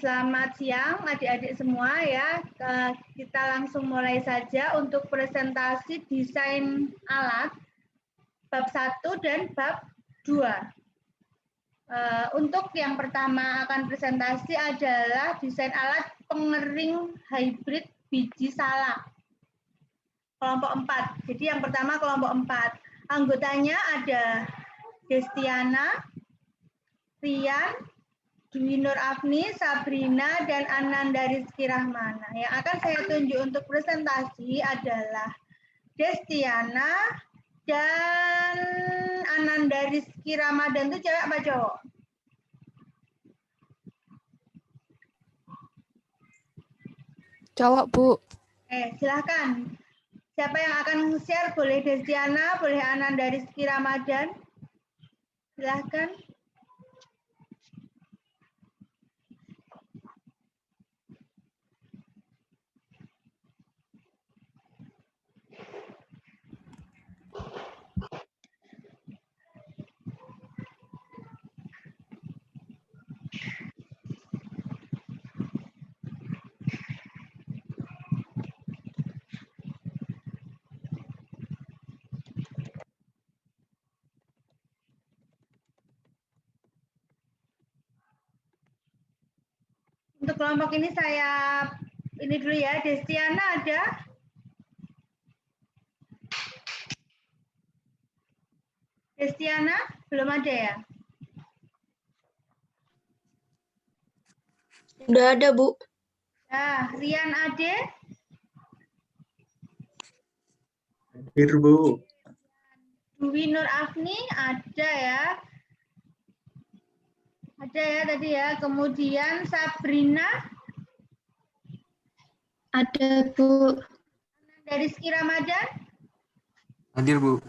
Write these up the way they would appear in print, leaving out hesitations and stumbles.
Selamat siang adik-adik semua ya. Kita langsung mulai saja untuk presentasi desain alat bab 1 dan bab 2. Untuk yang pertama akan presentasi adalah desain alat pengering hybrid biji salak. Kelompok 4. Jadi yang pertama kelompok 4. Anggotanya ada Destiana, Rian, Dwi Nur Afni, Sabrina, dan Ananda Rizky Rahmana. Yang akan saya tunjuk untuk presentasi adalah Destiana dan Ananda Rizky Ramadan. Itu cewek apa cowok? Cowok, Bu. Silahkan. Siapa yang akan share? Boleh Destiana, boleh Ananda Rizky Ramadan. Silahkan. Untuk kelompok ini saya dulu ya. Destiana ada? Destiana belum ada ya? Udah ada, Bu. Nah, Rian Ade? Hadir, Bu. Dwi Nur Afni ada ya? Ada ya tadi ya. Kemudian Sabrina? Ada, Bu. Dari Rizky Ramadan? Hadir, Bu.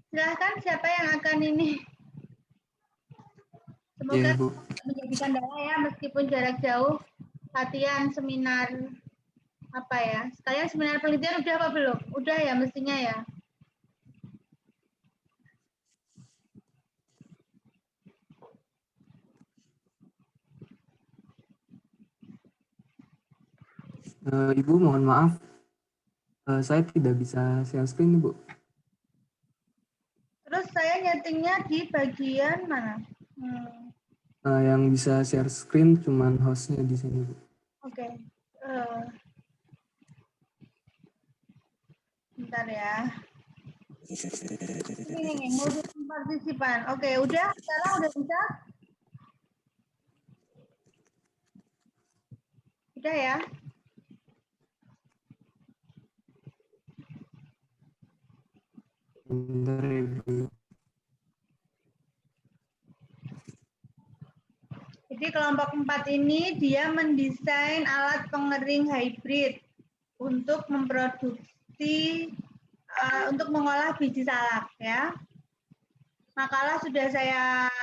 Silahkan siapa yang akan ini? Semoga Iya, Bu. menjadi kendala ya meskipun jarak jauh. Latihan seminar apa ya? Sekalian seminar penelitian udah apa belum? Udah ya mestinya ya. Ibu, mohon maaf. Saya tidak bisa share screen, Bu. Terus saya nyetingnya di bagian mana? Yang bisa share screen cuman hostnya di sini, Bu. Oke. Bentar ya. Ini modul partisipan. Oke, udah. Sekarang udah bisa? Udah ya. Bentar, Ibu. Jadi kelompok 4 ini dia mendesain alat pengering hybrid untuk memproduksi, untuk mengolah biji salak ya. Makalah sudah saya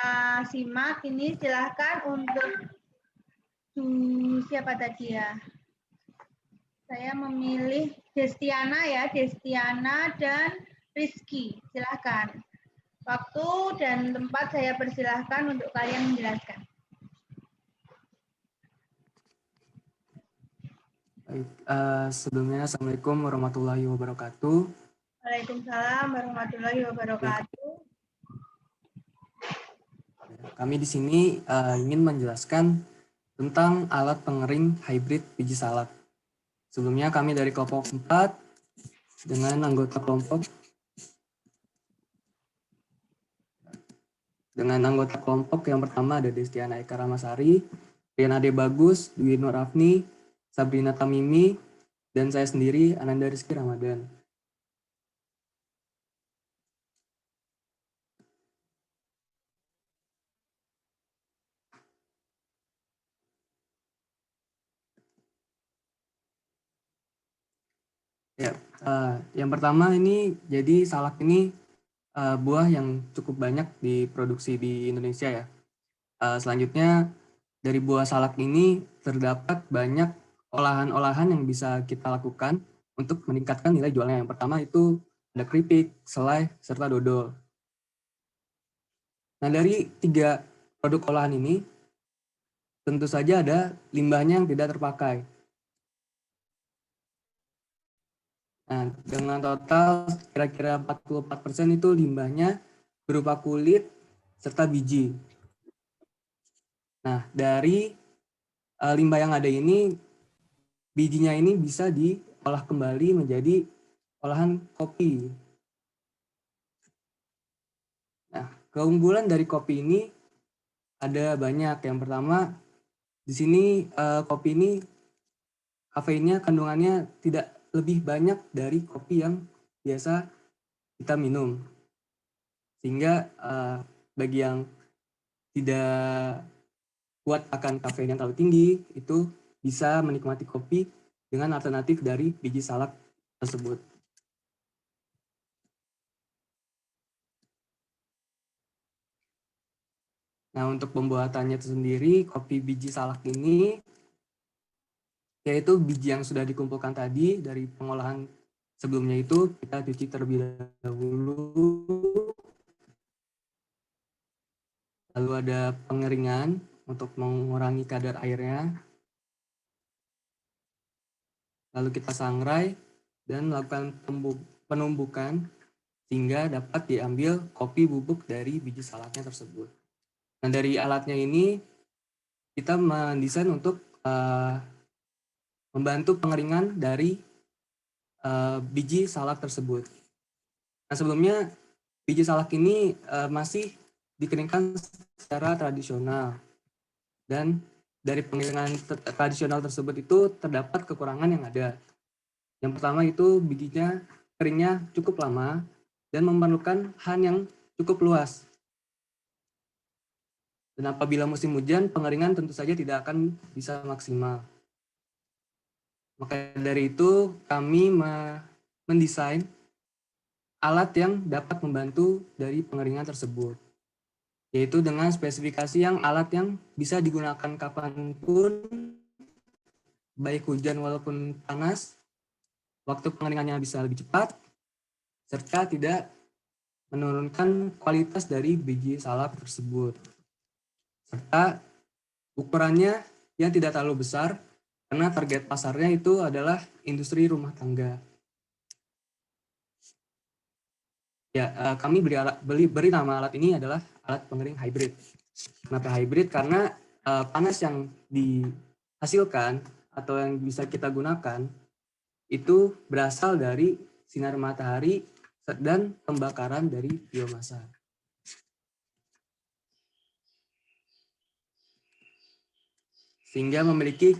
simak, ini silahkan untuk siapa tadi ya? Saya memilih Destiana ya, Destiana dan Rizky, silahkan. Waktu dan tempat saya persilahkan untuk kalian menjelaskan. Baik, sebelumnya Assalamualaikum warahmatullahi wabarakatuh. Waalaikumsalam warahmatullahi wabarakatuh. Kami di sini ingin menjelaskan tentang alat pengering hybrid biji salak. Sebelumnya kami dari kelompok 4 dengan anggota kelompok yang pertama ada Destiana Eka Ramasari, Rian Ade Bagus, Dwi Nur Afni, Sabrina Tamimi, dan saya sendiri Ananda Rizky Ramadan. Ya, yang pertama ini jadi salak ini buah yang cukup banyak diproduksi di Indonesia ya. Selanjutnya dari buah salak ini terdapat banyak olahan-olahan yang bisa kita lakukan untuk meningkatkan nilai jualnya. Yang pertama itu ada keripik, selai, serta dodol. Nah, dari 3 produk olahan ini tentu saja ada limbahnya yang tidak terpakai. Nah, dengan total kira-kira 44% itu limbahnya berupa kulit serta biji. Nah, dari limbah yang ada ini, bijinya ini bisa diolah kembali menjadi olahan kopi. Nah, keunggulan dari kopi ini ada banyak. Yang pertama, di sini kopi ini kafeinnya kandungannya tidak lebih banyak dari kopi yang biasa kita minum. Sehingga bagi yang tidak kuat akan kafein yang terlalu tinggi, itu bisa menikmati kopi dengan alternatif dari biji salak tersebut. Nah, untuk pembuatannya itu sendiri, kopi biji salak ini yaitu biji yang sudah dikumpulkan tadi dari pengolahan sebelumnya itu kita cuci terlebih dahulu. Lalu ada pengeringan untuk mengurangi kadar airnya. Lalu kita sangrai dan melakukan penumbukan sehingga dapat diambil kopi bubuk dari biji salaknya tersebut. Nah, dari alatnya ini kita mendesain untuk membantu pengeringan dari biji salak tersebut. Nah, sebelumnya biji salak ini masih dikeringkan secara tradisional, dan dari pengeringan tradisional tersebut itu terdapat kekurangan yang ada. Yang pertama itu bijinya keringnya cukup lama dan memerlukan han yang cukup luas. Dan apabila musim hujan, pengeringan tentu saja tidak akan bisa maksimal. Maka dari itu kami mendesain alat yang dapat membantu dari pengeringan tersebut, yaitu dengan spesifikasi yang alat yang bisa digunakan kapanpun, baik hujan walaupun panas, waktu pengeringannya bisa lebih cepat, serta tidak menurunkan kualitas dari biji salak tersebut. Serta ukurannya yang tidak terlalu besar, karena target pasarnya itu adalah industri rumah tangga. Ya, kami beri nama alat ini adalah alat pengering hybrid. Kenapa hybrid? Karena panas yang dihasilkan atau yang bisa kita gunakan itu berasal dari sinar matahari dan pembakaran dari biomasa. Sehingga memiliki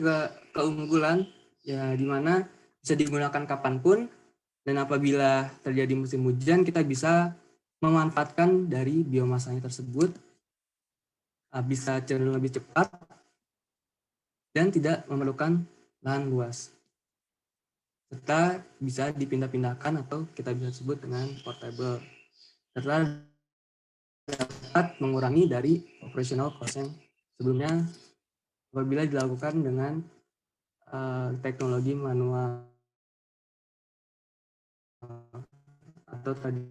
keunggulan ya, di mana bisa digunakan kapanpun, dan apabila terjadi musim hujan kita bisa memanfaatkan dari biomasanya tersebut, bisa cenderung lebih cepat dan tidak memerlukan lahan luas, serta bisa dipindah-pindahkan atau kita bisa sebut dengan portable, serta dapat mengurangi dari operational cost yang sebelumnya apabila dilakukan dengan teknologi manual atau tadi.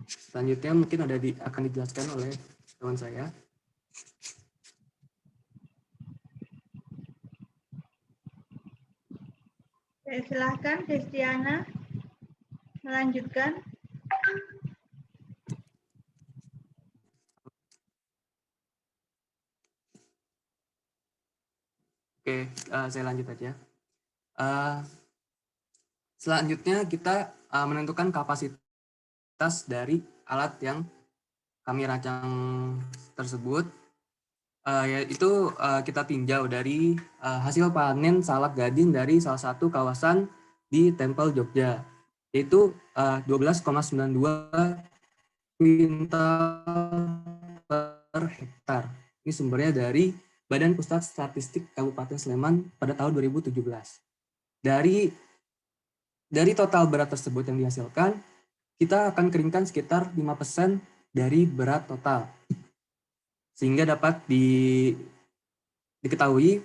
Selanjutnya mungkin akan dijelaskan oleh teman saya. Silahkan Destiana melanjutkan. Oke, saya lanjut aja. Selanjutnya kita menentukan kapasitas dari alat yang kami rancang tersebut, yaitu kita tinjau dari hasil panen salak gading dari salah satu kawasan di Tempel, Jogja, yaitu 12,92 kuintal per hektar. Ini sumbernya dari Badan Pusat Statistik Kabupaten Sleman pada tahun 2017. Dari total berat tersebut yang dihasilkan, kita akan keringkan sekitar 5% dari berat total. sehingga dapat diketahui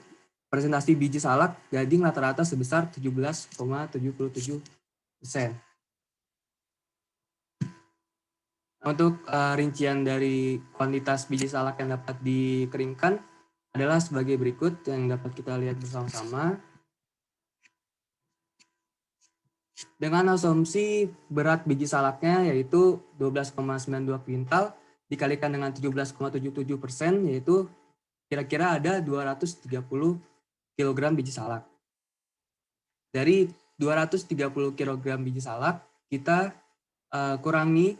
presentasi biji salak gading rata-rata sebesar 17,77%. Untuk rincian dari kuantitas biji salak yang dapat dikeringkan adalah sebagai berikut yang dapat kita lihat bersama-sama. Dengan asumsi berat biji salaknya yaitu 12,92 kuintal dikalikan dengan 17,77%, yaitu kira-kira ada 230 kg biji salak. Dari 230 kg biji salak, kita kurangi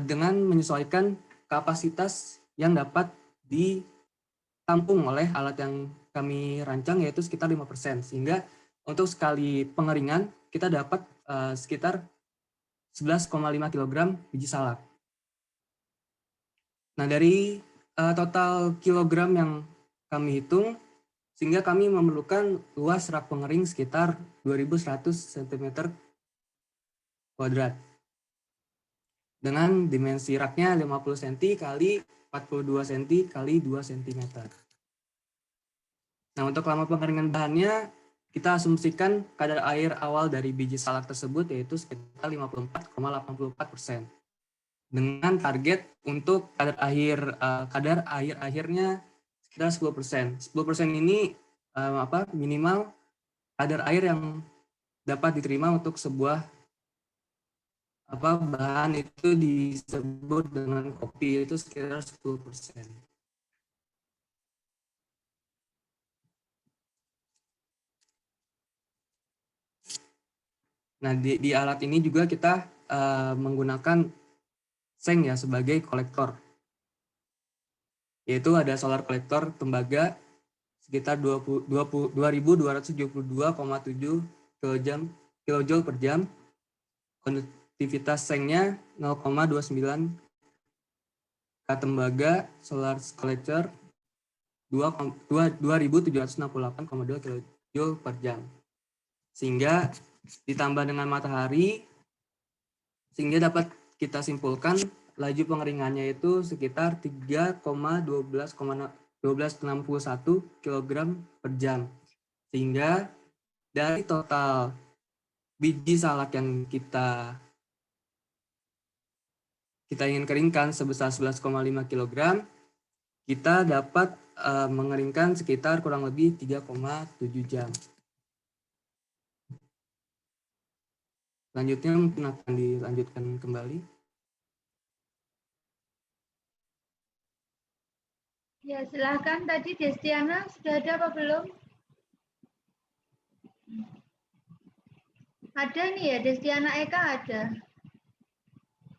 dengan menyesuaikan kapasitas yang dapat ditampung oleh alat yang kami rancang, yaitu sekitar 5%. Sehingga untuk sekali pengeringan, kita dapat sekitar 11,5 kg biji salak. Nah, dari total kilogram yang kami hitung, sehingga kami memerlukan luas rak pengering sekitar 2100 cm². Dengan dimensi raknya 50 cm kali 42 cm kali 2 cm. Nah, untuk lama pengeringan bahannya, kita asumsikan kadar air awal dari biji salak tersebut yaitu sekitar 54,84%. Dengan target untuk kadar air akhirnya sekitar 10%. 10% ini minimal kadar air yang dapat diterima untuk sebuah bahan itu disebut dengan kopi, itu sekitar 10%. Nah, di alat ini juga kita menggunakan seng ya sebagai kolektor. Yaitu ada solar kolektor tembaga sekitar 2272,7 kJ per jam. Konduktivitas sengnya 0,29 K tembaga, solar collector 2768,2 kJ per jam. Sehingga ditambah dengan matahari, sehingga dapat kita simpulkan laju pengeringannya itu sekitar 3,1261 kg per jam. Sehingga dari total biji salak yang kita ingin keringkan sebesar 11,5 kg, kita dapat mengeringkan sekitar kurang lebih 3,7 jam. Selanjutnya mungkin akan dilanjutkan kembali. Ya, silahkan. Tadi Destiana sudah ada apa belum? Ada nih ya, Destiana Eka ada.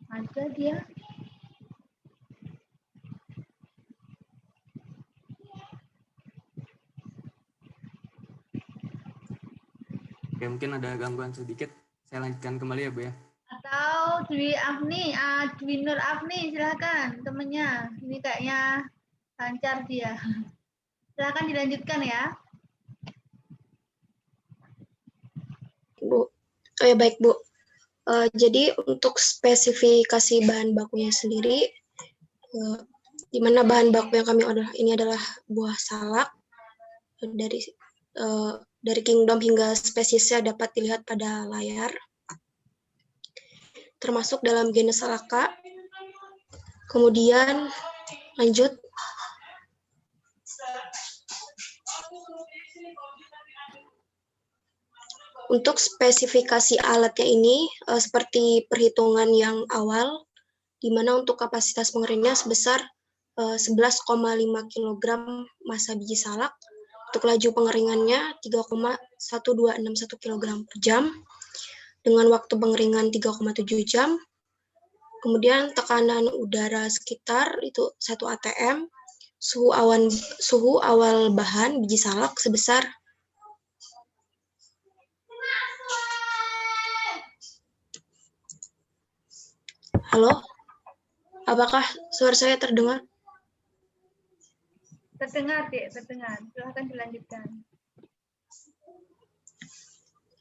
Ada dia. Oke, mungkin ada gangguan sedikit. Saya lanjutkan kembali ya, Bu ya. Atau Dwi Nur Afni, silakan temennya. Ini kayaknya lancar dia. Silakan dilanjutkan ya. Bu. Oh ya, baik, Bu. Jadi untuk spesifikasi bahan bakunya sendiri, di mana bahan baku yang kami order ini adalah buah salak dari kingdom hingga spesiesnya dapat dilihat pada layar, termasuk dalam genus Salaka. Kemudian lanjut. Untuk spesifikasi alatnya ini seperti perhitungan yang awal, di mana untuk kapasitas pengeringnya sebesar 11,5 kg massa biji salak. Untuk laju pengeringannya 3,1261 kg per jam, dengan waktu pengeringan 3,7 jam. Kemudian tekanan udara sekitar itu 1 atm, suhu awal bahan biji salak sebesar Halo, apakah suara saya terdengar? Terdengar, Dek, terdengar. Silahkan dilanjutkan.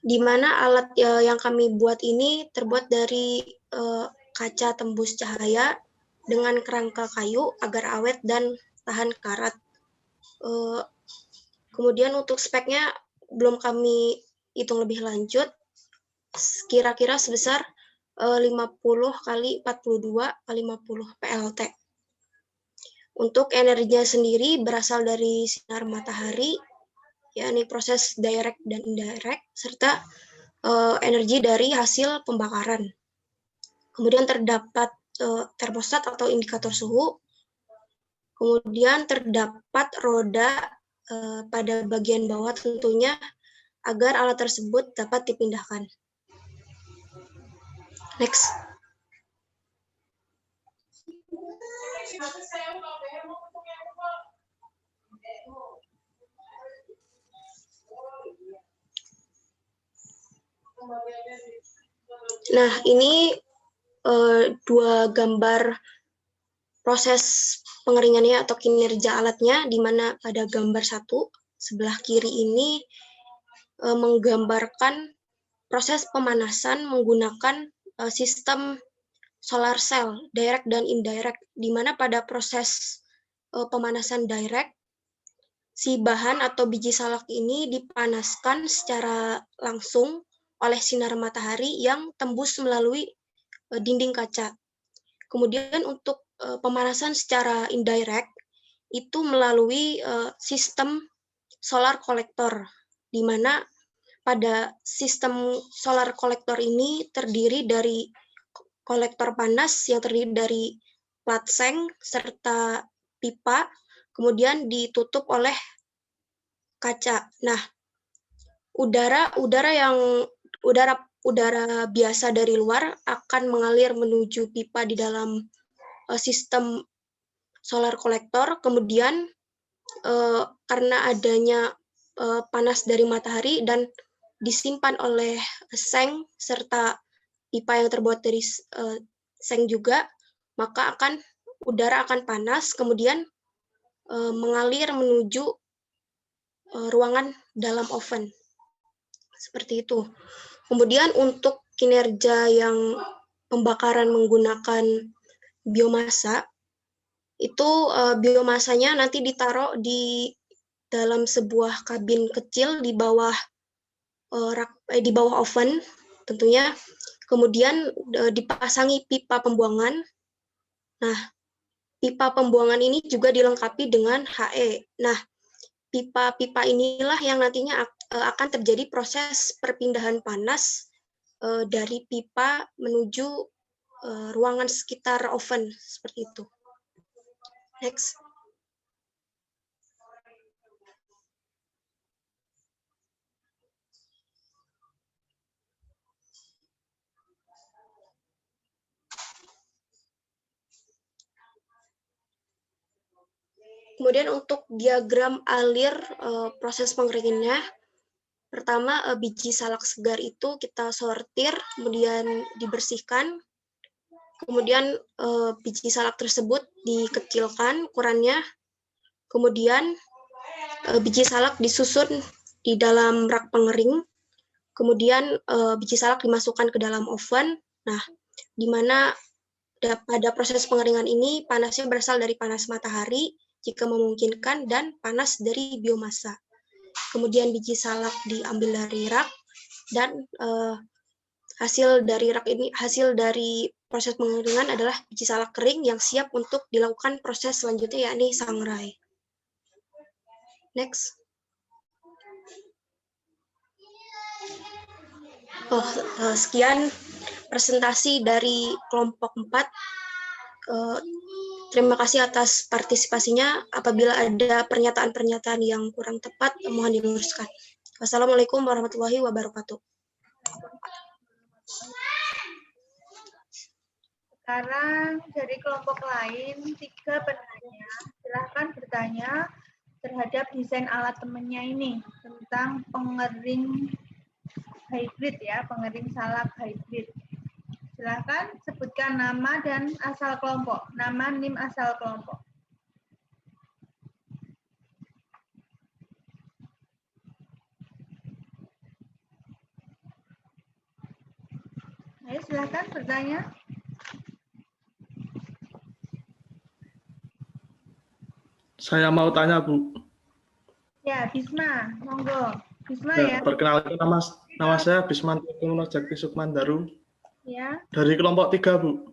Di mana alat yang kami buat ini terbuat dari kaca tembus cahaya dengan kerangka kayu agar awet dan tahan karat. Kemudian untuk speknya belum kami hitung lebih lanjut, kira-kira sebesar 50 kali 42 kali 50 PLT. Untuk energinya sendiri berasal dari sinar matahari, yakni proses direct dan indirect, serta energi dari hasil pembakaran. Kemudian terdapat termostat atau indikator suhu. Kemudian terdapat roda pada bagian bawah tentunya agar alat tersebut dapat dipindahkan. Next. Nah, ini dua gambar proses pengeringannya atau kinerja alatnya, di mana pada gambar 1 sebelah kiri ini menggambarkan proses pemanasan menggunakan sistem solar cell, direct dan indirect, di mana pada proses pemanasan direct, si bahan atau biji salak ini dipanaskan secara langsung oleh sinar matahari yang tembus melalui dinding kaca. Kemudian untuk pemanasan secara indirect itu melalui sistem solar collector, di mana pada sistem solar collector ini terdiri dari kolektor panas yang terdiri dari plat seng serta pipa, kemudian ditutup oleh kaca. Nah, udara biasa dari luar akan mengalir menuju pipa di dalam sistem solar collector. Kemudian karena adanya panas dari matahari dan disimpan oleh seng serta pipa yang terbuat dari seng juga, maka udara akan panas, kemudian mengalir menuju ruangan dalam oven. Seperti itu. Kemudian untuk kinerja yang pembakaran menggunakan biomasa, itu biomasanya nanti ditaruh di dalam sebuah kabin kecil di bawah oven tentunya. Kemudian dipasangi pipa pembuangan. Nah, pipa pembuangan ini juga dilengkapi dengan HE. Nah, pipa-pipa inilah yang nantinya akan terjadi proses perpindahan panas dari pipa menuju ruangan sekitar oven, seperti itu. Next. Kemudian untuk diagram alir proses pengeringannya, pertama biji salak segar itu kita sortir, kemudian dibersihkan. Kemudian biji salak tersebut dikecilkan ukurannya. Kemudian biji salak disusun di dalam rak pengering. Kemudian biji salak dimasukkan ke dalam oven. Nah, di mana pada proses pengeringan ini panasnya berasal dari panas matahari jika memungkinkan dan panas dari biomasa. Kemudian biji salak diambil dari rak dan hasil dari proses pengeringan adalah biji salak kering yang siap untuk dilakukan proses selanjutnya, yakni sangrai. Next. Sekian presentasi dari kelompok 4. Terima kasih atas partisipasinya. Apabila ada pernyataan-pernyataan yang kurang tepat, mohon diluruskan. Wassalamualaikum warahmatullahi wabarakatuh. Sekarang dari kelompok lain, 3 penanya. Silahkan bertanya terhadap desain alat temannya ini tentang pengering hybrid ya, pengering salak hybrid. Silahkan sebutkan nama dan asal kelompok, nama, NIM, asal kelompok. Ayo silahkan bertanya. Saya mau tanya, Bu. Ya, Bisma, monggo. Bisma Ya, ya. perkenalkan nama saya Bismanto Jakti Sukmandaru Ya, dari kelompok 3, Bu.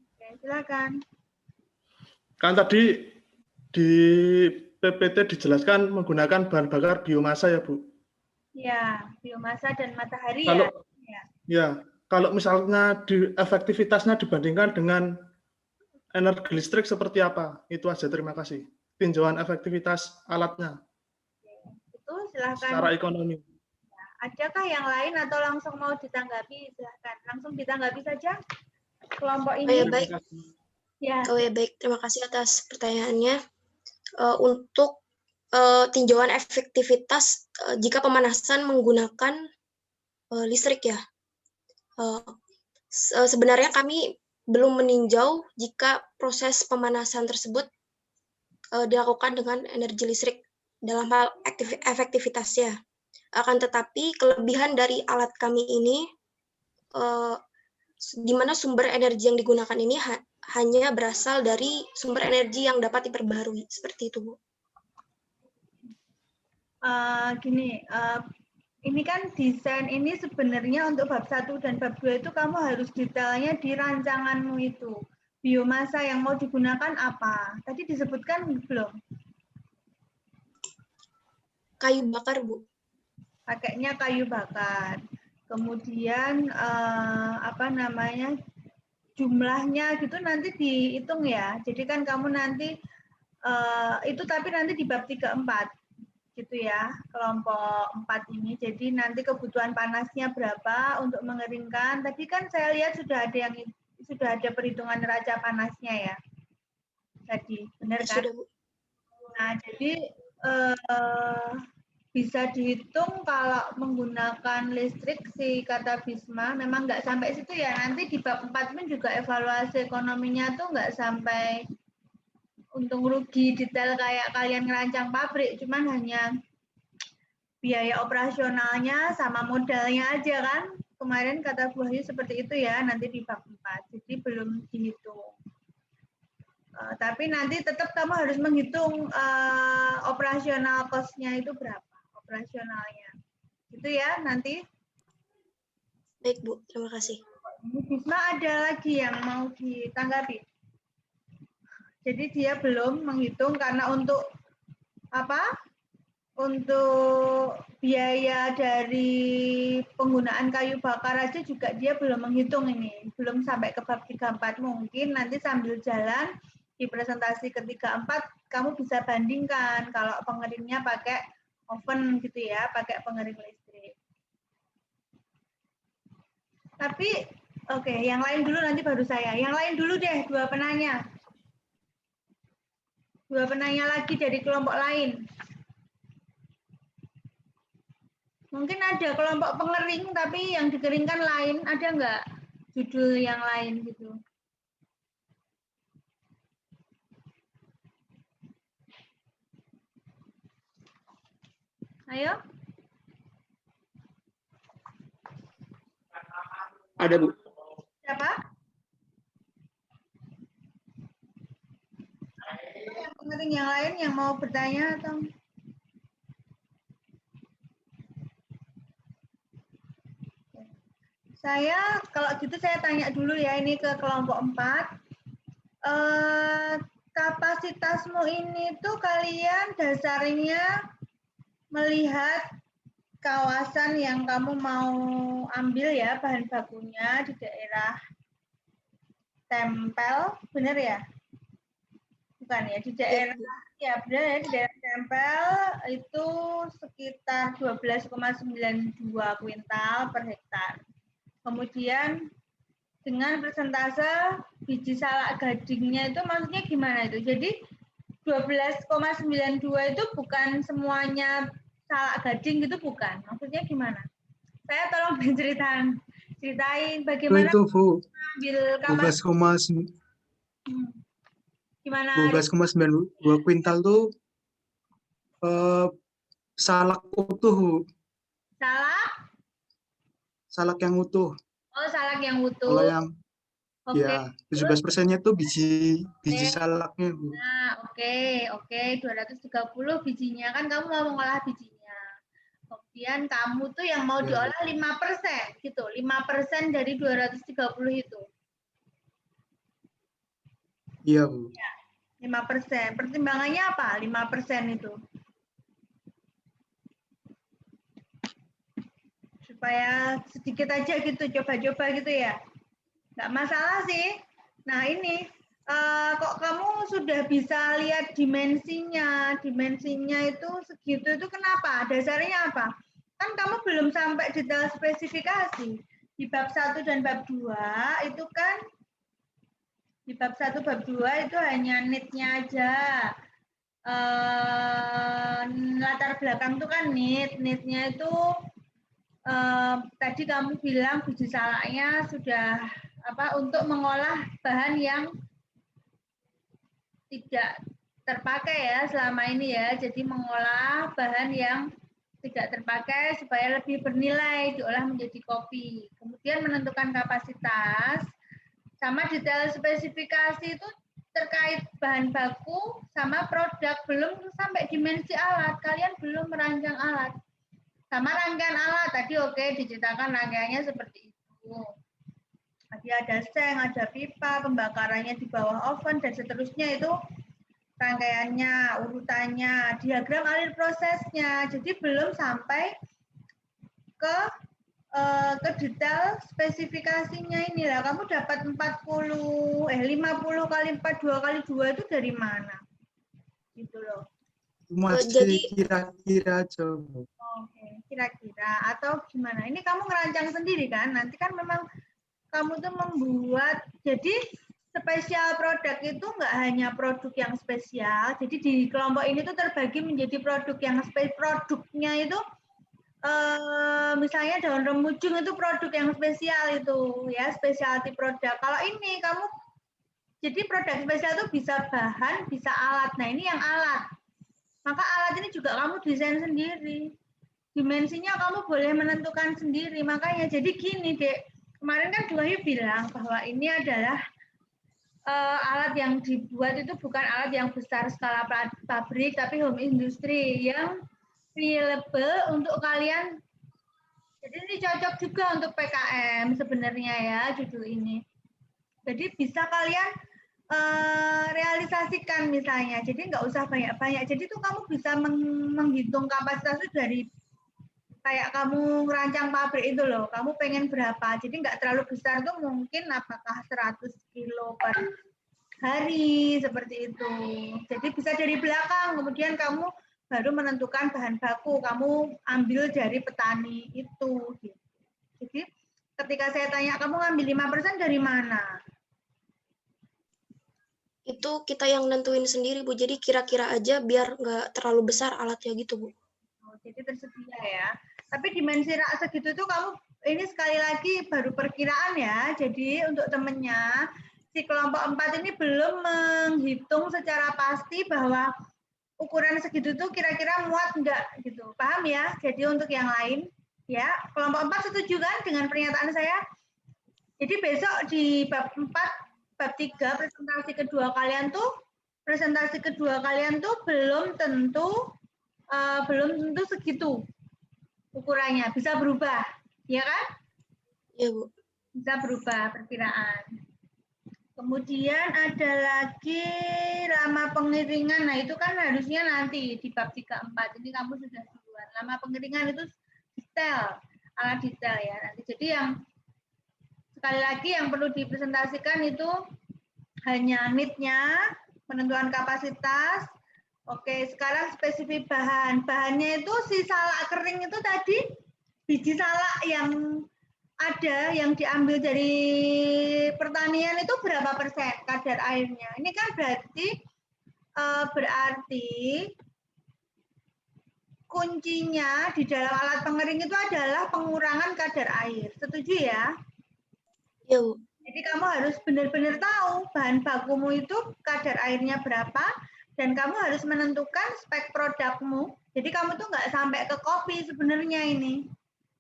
oke, silakan. Kan tadi di PPT dijelaskan menggunakan bahan bakar biomasa ya, Bu. Ya, biomasa dan matahari Kalau ya. ya, kalau misalnya efektivitasnya dibandingkan dengan energi listrik seperti apa? Itu aja, terima kasih. Tinjauan efektivitas alatnya Itu silakan. secara ekonomi. Adakah yang lain atau langsung mau ditanggapi? Silakan. Langsung ditanggapi saja kelompok Oh ya, ini. baik. Ya. Oh ya, baik. Terima kasih atas pertanyaannya. Untuk tinjauan efektivitas jika pemanasan menggunakan listrik ya. Sebenarnya kami belum meninjau jika proses pemanasan tersebut dilakukan dengan energi listrik dalam hal efektivitasnya. Akan tetapi kelebihan dari alat kami ini, di mana sumber energi yang digunakan ini hanya berasal dari sumber energi yang dapat diperbarui. Seperti itu, Bu. Ini kan desain ini sebenarnya untuk bab 1 dan bab 2 itu kamu harus detailnya di rancanganmu itu. Biomasa yang mau digunakan apa? Tadi disebutkan belum? Kayu bakar, Bu. Pakainya kayu bakar. Kemudian jumlahnya gitu nanti dihitung ya. Jadi kan kamu nanti itu tapi nanti di bab 3, 4 gitu ya, kelompok 4 ini. Jadi nanti kebutuhan panasnya berapa untuk mengeringkan. Tadi kan saya lihat sudah ada perhitungan neraca panasnya ya. Tadi, benar kan? Sudah, Bu. Nah, jadi bisa dihitung kalau menggunakan listrik si kata Bisma memang nggak sampai situ ya. Nanti di bab 4 pun juga evaluasi ekonominya tuh nggak sampai untung rugi detail kayak kalian ngerancang pabrik, cuman hanya biaya operasionalnya sama modalnya aja kan. Kemarin kata Bu Wahyu seperti itu ya, nanti di bab 4. Jadi belum dihitung. Tapi nanti tetap kamu harus menghitung operasional cost-nya itu berapa, operasionalnya. Itu ya nanti. Baik, Bu. Terima kasih. Bisma ada lagi yang mau ditanggapi? Jadi dia belum menghitung karena untuk apa? Untuk biaya dari penggunaan kayu bakar aja juga dia belum menghitung ini. Belum sampai ke bab 34. Mungkin nanti sambil jalan di presentasi ketiga 4 kamu bisa bandingkan kalau pengeringnya pakai oven gitu ya, pakai pengering listrik. Tapi oke, yang lain dulu nanti baru saya. Yang lain dulu deh, dua penanya. Dua penanya lagi dari kelompok lain. Mungkin ada kelompok pengering, tapi yang dikeringkan lain. Ada nggak judul yang lain gitu? Ayo. Ada, Bu. Siapa? Pengering yang lain yang mau bertanya atau? Saya, kalau gitu saya tanya dulu ya, ini ke kelompok 4. Kapasitasmu ini tuh kalian dasarnya melihat kawasan yang kamu mau ambil ya, bahan bakunya di daerah Tempel, benar ya? Bukan ya, di daerah, ya benar ya, di daerah Tempel itu sekitar 12,92 kuintal per hektar. Kemudian dengan persentase biji salak gadingnya itu maksudnya gimana itu? Jadi 12,92 itu bukan semuanya salak gading gitu, bukan? Maksudnya gimana? Saya tolong ceritain bagaimana Itu, Bu. ambil kapasitas. Gimana? 12,92 kuintal tuh salak utuh, Bu. Salak? Salak yang utuh. Oh, salak yang utuh. Kalau yang Oke. Ya, 17%-nya tuh biji salaknya, Bu. Nah, oke. 230 bijinya kan kamu mau mengolah bijinya. Kemudian kamu tuh yang mau Ya. diolah 5% gitu. 5% dari 230 itu. Iya, Bu. 5%. Pertimbangannya apa? 5% itu. Supaya sedikit aja gitu, coba-coba gitu ya. Nggak masalah sih. Nah ini, kok kamu sudah bisa lihat dimensinya itu segitu itu kenapa? Dasarnya apa? Kan kamu belum sampai detail spesifikasi. Di bab 1 dan bab 2 itu kan, di bab 1, bab 2 itu hanya need-nya aja. Latar belakang itu kan need-nya itu tadi kamu bilang biji salaknya sudah untuk mengolah bahan yang tidak terpakai ya selama ini ya. Jadi mengolah bahan yang tidak terpakai supaya lebih bernilai diolah menjadi kopi. Kemudian menentukan kapasitas sama detail spesifikasi itu terkait bahan baku sama produk, belum sampai dimensi alat. Kalian belum merancang alat. Sama rangkaian alat tadi diceritakan rangkaiannya seperti itu. Tadi ada seng, ada pipa, pembakarannya di bawah oven dan seterusnya itu rangkaiannya, urutannya, diagram alir prosesnya. Jadi belum sampai ke detail spesifikasinya inilah. Kamu dapat 50 kali 4 2 kali 2 itu dari mana? Gitu loh. Masih Jadi kira-kira aja, Bu. Oke, kira-kira atau gimana? Ini kamu ngerancang sendiri kan? Nanti kan memang kamu tuh membuat, jadi spesial produk itu nggak hanya produk yang spesial. Jadi di kelompok ini tuh terbagi menjadi produk yang produknya itu misalnya daun remujung itu produk yang spesial itu ya, specialty produk. Kalau ini kamu jadi produk spesial itu bisa bahan, bisa alat. Nah, ini yang alat. Maka alat ini juga kamu desain sendiri. Dimensinya kamu boleh menentukan sendiri. Makanya jadi gini, Dek. Kemarin kan Bu Wahyu bilang bahwa ini adalah alat yang dibuat itu bukan alat yang besar skala pabrik, tapi home industry yang reliable untuk kalian. Jadi ini cocok juga untuk PKM sebenarnya ya judul ini. Jadi bisa kalian realisasikan misalnya. Jadi nggak usah banyak-banyak. Jadi tuh kamu bisa menghitung kapasitas itu dari kayak kamu ngerancang pabrik itu loh. Kamu pengen berapa. Jadi nggak terlalu besar tuh mungkin apakah 100 kilo per hari seperti itu. Jadi bisa dari belakang. Kemudian kamu baru menentukan bahan baku. Kamu ambil dari petani itu. Jadi ketika saya tanya kamu ngambil 5% dari mana? itu kita yang nentuin sendiri, Bu. Jadi kira-kira aja biar nggak terlalu besar alatnya gitu, Bu. Oh, jadi tersedia ya. Tapi dimensi rak segitu itu kamu, ini sekali lagi baru perkiraan ya. Jadi untuk temennya, si kelompok 4 ini belum menghitung secara pasti bahwa ukuran segitu tuh kira-kira muat enggak gitu. Paham ya? Jadi untuk yang lain ya, kelompok 4 setuju kan dengan pernyataan saya? Jadi besok di bab 4, bab 3 presentasi kedua kalian tuh belum tentu segitu ukurannya, bisa berubah, ya kan? Iya, Bu. Bisa berubah perkiraan. Kemudian ada lagi lama pengeringan. Nah, itu kan harusnya nanti di bab 3-4. Ini kamu sudah duluan. Lama pengeringan itu detail, alat detail ya. Nanti jadi yang sekali lagi yang perlu dipresentasikan itu hanya need-nya, penentuan kapasitas. Oke, sekarang spesifik bahan. Bahannya itu si salak kering itu tadi, biji salak yang ada yang diambil dari pertanian itu berapa persen kadar airnya? Ini kan berarti kuncinya di dalam alat pengering itu adalah pengurangan kadar air. Setuju ya? Iya, Bu. Jadi kamu harus benar-benar tahu bahan bakumu itu kadar airnya berapa dan kamu harus menentukan spek produkmu. Jadi kamu tuh nggak sampai ke kopi sebenarnya ini.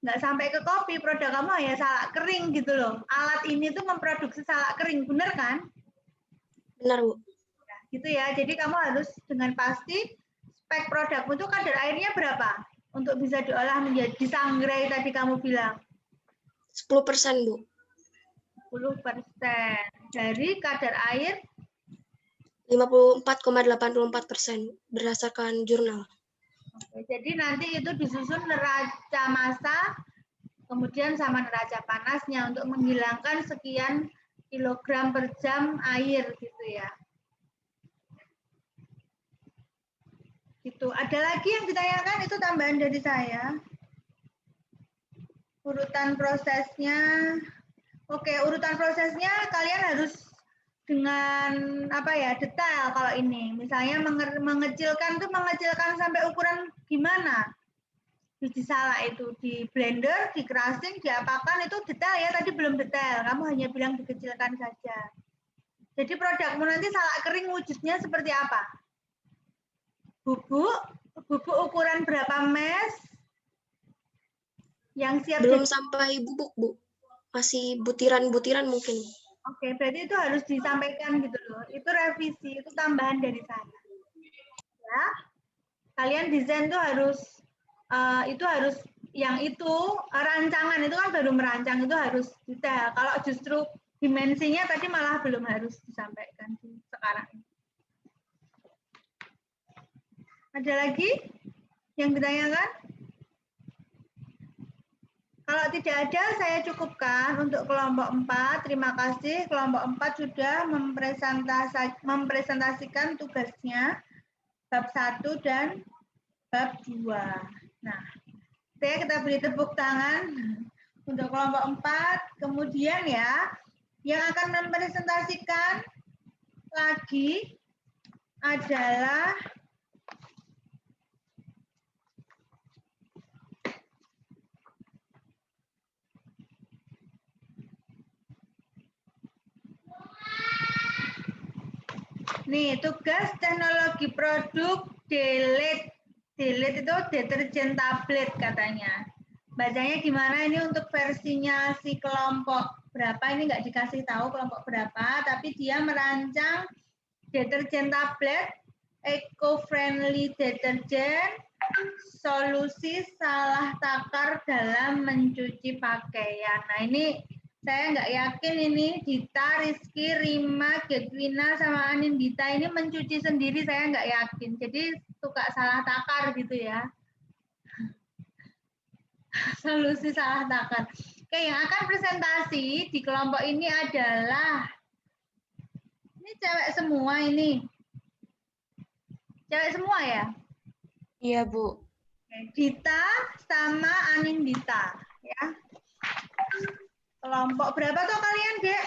nggak sampai ke kopi, produk kamu hanya salak kering gitu loh. Alat ini tuh memproduksi salak kering, bener kan? Benar, Bu. Nah, gitu ya. Jadi kamu harus dengan pasti spek produkmu itu kadar airnya berapa untuk bisa diolah menjadi sangrai tadi kamu bilang 10%, Bu. 10% dari kadar air 54,84% berdasarkan jurnal. Oke, jadi nanti itu disusun neraca massa, kemudian sama neraca panasnya untuk menghilangkan sekian kilogram per jam air gitu ya. Itu ada lagi yang ditanyakan, itu tambahan dari saya. Urutan prosesnya, oke, urutan prosesnya kalian harus dengan apa ya, detail kalau ini. Misalnya mengecilkan sampai ukuran gimana? Biji salak itu di blender, di crushing, diapakan itu detail ya, tadi belum detail. Kamu hanya bilang dikecilkan saja. Jadi produkmu nanti salak kering wujudnya seperti apa? Bubuk ukuran berapa mes? Yang siap Belum sampai bubuk, Bu. Masih butiran-butiran mungkin. Oke, berarti itu harus disampaikan gitu loh. Itu revisi, itu tambahan dari saya. Ya, kalian desain tuh harus yang itu rancangan itu kan baru merancang, itu harus detail. Kalau justru dimensinya tadi malah belum harus disampaikan sekarang. Ada lagi yang ditanyakan? Kalau tidak ada, saya cukupkan untuk kelompok 4. Terima kasih. Kelompok 4 sudah mempresentasikan tugasnya bab 1 dan bab 2. Nah, kita beri tepuk tangan untuk kelompok 4. Kemudian ya, yang akan mempresentasikan lagi adalah nih, tugas teknologi produk delete. Delete itu deterjen tablet katanya. Bacanya gimana ini untuk versinya si kelompok berapa, ini nggak dikasih tahu kelompok berapa, tapi dia merancang deterjen tablet, eco-friendly deterjen, solusi salah takar dalam mencuci pakaian. Nah ini saya nggak yakin ini Dita, Rizky, Rima, Gedwina, sama Anindita ini mencuci sendiri, saya nggak yakin. Jadi suka salah takar gitu ya. Solusi salah takar. Oke, yang akan presentasi di kelompok ini adalah, ini cewek semua ini. Cewek semua ya? Iya, Bu. Dita sama Anindita ya. Kelompok berapa tuh kalian, Dek?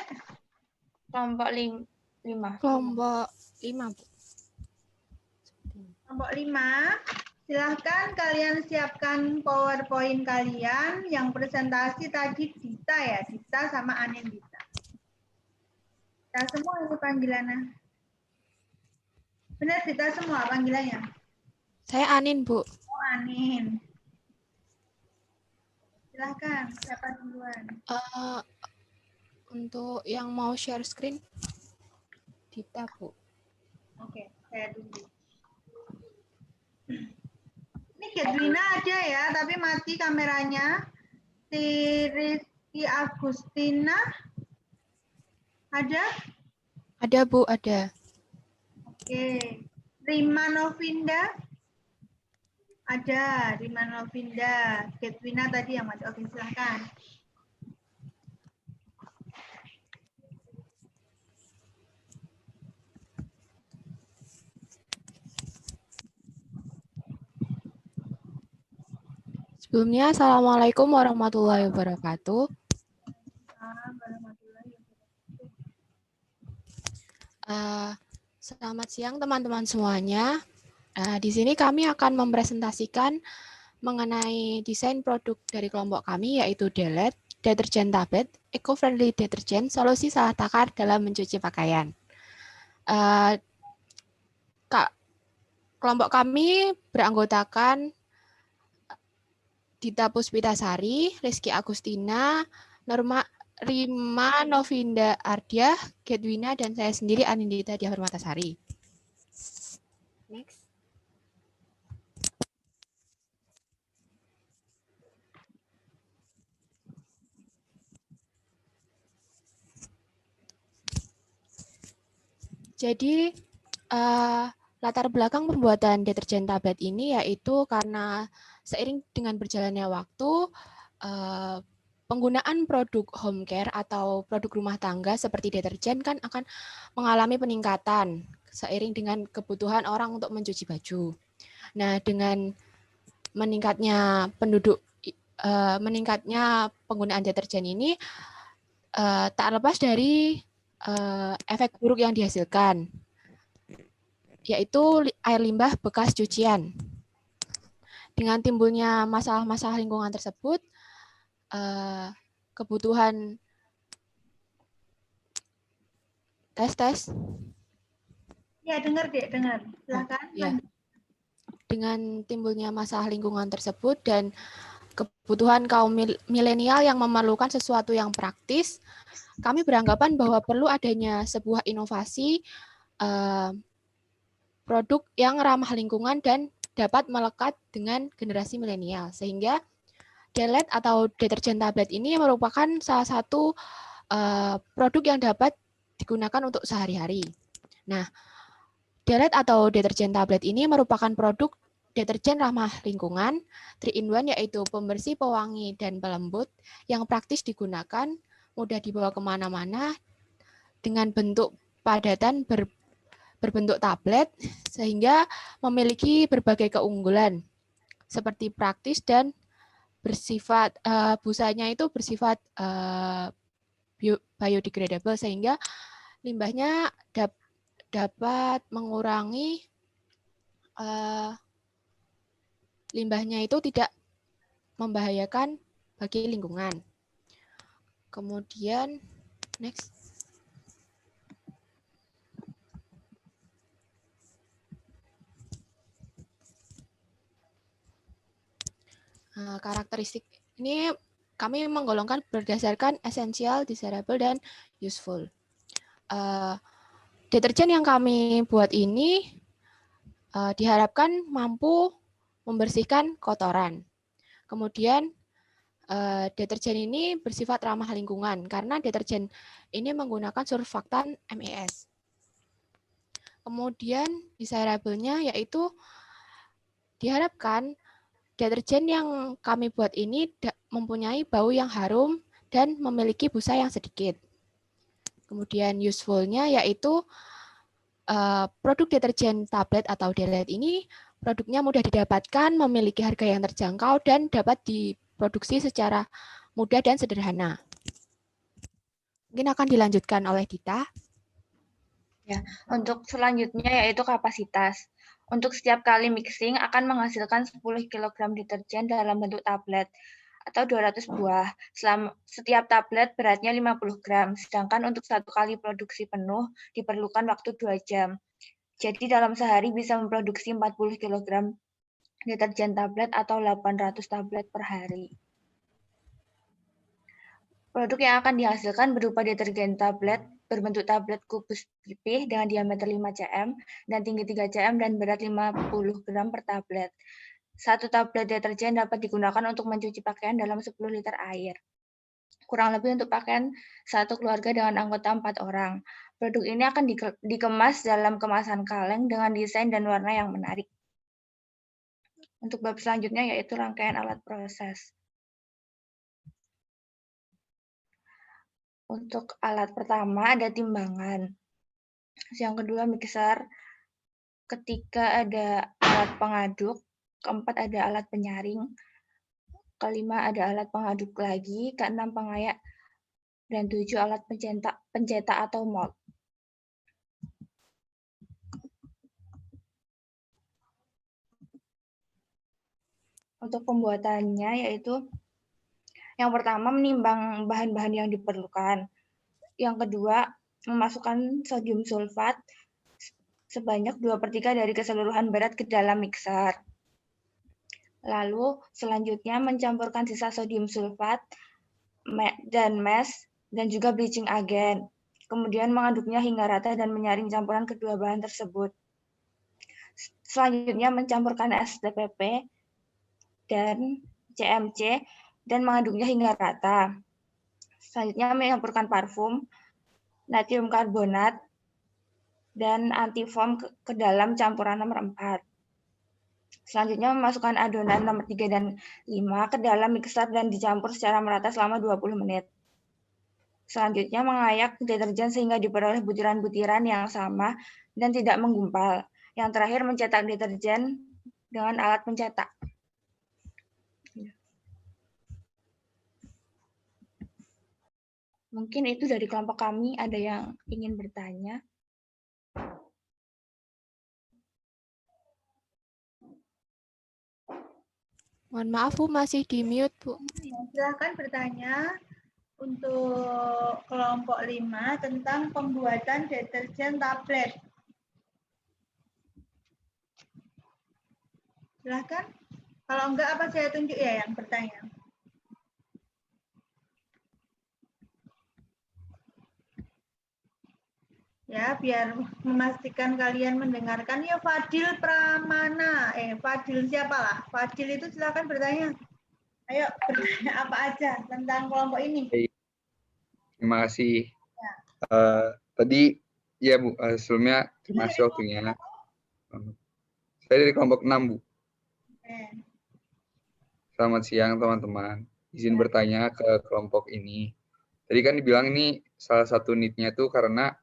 Kelompok 5. Kelompok 5, Bu. Kelompok 5. Silahkan kalian siapkan PowerPoint kalian. Yang presentasi tadi Dita ya, Dita sama Anindita. Dita semua ini panggilannya. Benar Dita semua panggilannya? Saya Anin, Bu. Oh, Anin. Silahkan, siapa duluan? Untuk yang mau share screen, Dita, Bu. Oke, saya dulu. Ini Gedwina ada ya, tapi mati kameranya. Si Rizky Agustina ada? Ada, Bu, ada. Oke. Rima Novinda? Ada, Rima Novinda. Gedwina tadi yang mati. Oke, silahkan. Sebelumnya, Assalamualaikum warahmatullahi wabarakatuh. Selamat siang teman-teman semuanya. Di sini kami akan mempresentasikan mengenai desain produk dari kelompok kami, yaitu Delete, deterjen tablet, eco-friendly deterjen, solusi salah takar dalam mencuci pakaian. Kelompok kami beranggotakan Dita Puspitasari, Rizky Agustina, Norma Rima Novinda Ardiah, Gedwina, dan saya sendiri Anindita Diah Permatasari. Next. Jadi latar belakang pembuatan deterjen tablet ini yaitu karena seiring dengan berjalannya waktu, penggunaan produk home care atau produk rumah tangga seperti deterjen kan akan mengalami peningkatan seiring dengan kebutuhan orang untuk mencuci baju. Nah, dengan meningkatnya meningkatnya penggunaan deterjen ini tak lepas dari efek buruk yang dihasilkan, yaitu air limbah bekas cucian. Dengan timbulnya masalah-masalah lingkungan tersebut, kebutuhan tes. Ya, dengar, Dek, dengar. Silakan. Ya. Dengan timbulnya masalah lingkungan tersebut dan kebutuhan kaum milenial yang memerlukan sesuatu yang praktis, kami beranggapan bahwa perlu adanya sebuah inovasi produk yang ramah lingkungan dan dapat melekat dengan generasi milenial. Sehingga Delet atau deterjen tablet ini merupakan salah satu produk yang dapat digunakan untuk sehari-hari. Nah, Delet atau deterjen tablet ini merupakan produk deterjen ramah lingkungan, 3-in-1 yaitu pembersih, pewangi, dan pelembut yang praktis digunakan, mudah dibawa kemana-mana, dengan bentuk padatan berbentuk tablet, sehingga memiliki berbagai keunggulan, seperti praktis dan bersifat, busanya itu bersifat biodegradable, sehingga limbahnya dapat mengurangi, limbahnya itu tidak membahayakan bagi lingkungan. Kemudian, next. Karakteristik ini kami menggolongkan berdasarkan essential, desirable, dan useful. Deterjen yang kami buat ini diharapkan mampu membersihkan kotoran. Kemudian deterjen ini bersifat ramah lingkungan karena deterjen ini menggunakan surfaktan MES. Kemudian desirable-nya yaitu diharapkan deterjen yang kami buat ini mempunyai bau yang harum dan memiliki busa yang sedikit. Kemudian useful-nya yaitu produk deterjen tablet atau Delet ini produknya mudah didapatkan, memiliki harga yang terjangkau, dan dapat diproduksi secara mudah dan sederhana. Mungkin akan dilanjutkan oleh Dita. Ya, untuk selanjutnya yaitu kapasitas. Untuk setiap kali mixing akan menghasilkan 10 kg deterjen dalam bentuk tablet atau 200 buah. Setiap tablet beratnya 50 gram, sedangkan untuk satu kali produksi penuh diperlukan waktu 2 jam. Jadi dalam sehari bisa memproduksi 40 kg deterjen tablet atau 800 tablet per hari. Produk yang akan dihasilkan berupa deterjen tablet berbentuk tablet kubus pipih dengan diameter 5 cm dan tinggi 3 cm dan berat 50 gram per tablet. Satu tablet deterjen dapat digunakan untuk mencuci pakaian dalam 10 liter air. Kurang lebih untuk pakaian satu keluarga dengan anggota 4 orang. Produk ini akan dikemas dalam kemasan kaleng dengan desain dan warna yang menarik. Untuk bab selanjutnya yaitu rangkaian alat proses. Untuk alat pertama ada timbangan. Yang kedua mixer. Ketiga ada alat pengaduk. Keempat ada alat penyaring. Kelima ada alat pengaduk lagi. Keenam pengayak. Dan 7 alat pencetak atau mold. Untuk pembuatannya yaitu yang pertama menimbang bahan-bahan yang diperlukan. Yang kedua memasukkan sodium sulfat sebanyak 2/3 dari keseluruhan berat ke dalam mixer. Lalu selanjutnya mencampurkan sisa sodium sulfat dan mes dan juga bleaching agent. Kemudian mengaduknya hingga rata dan menyaring campuran kedua bahan tersebut. Selanjutnya mencampurkan STPP dan CMC dan mengaduknya hingga rata. Selanjutnya mencampurkan parfum, natrium karbonat, dan antifoam ke dalam campuran nomor 4. Selanjutnya memasukkan adonan nomor 3 dan 5 ke dalam mixer dan dicampur secara merata selama 20 menit. Selanjutnya mengayak deterjen sehingga diperoleh butiran-butiran yang sama dan tidak menggumpal. Yang terakhir mencetak deterjen dengan alat pencetak. Mungkin itu dari kelompok kami, ada yang ingin bertanya? Mohon maaf Bu, masih di mute Bu. Silahkan bertanya untuk kelompok 5 tentang pembuatan deterjen tablet. Silahkan. Kalau enggak, apa saya tunjuk ya yang bertanya? Ya, biar memastikan kalian mendengarkan. Ya, Fadil Pramana. Fadil siapa lah? Fadil itu silakan bertanya. Ayo, bertanya apa aja tentang kelompok ini. Terima kasih. Tadi, ya Bu, sebelumnya terima kasih waktunya. Saya dari kelompok 6, Bu. Selamat siang, teman-teman. Izin bertanya ke kelompok ini. Tadi kan dibilang ini salah satu need-nya tuh karena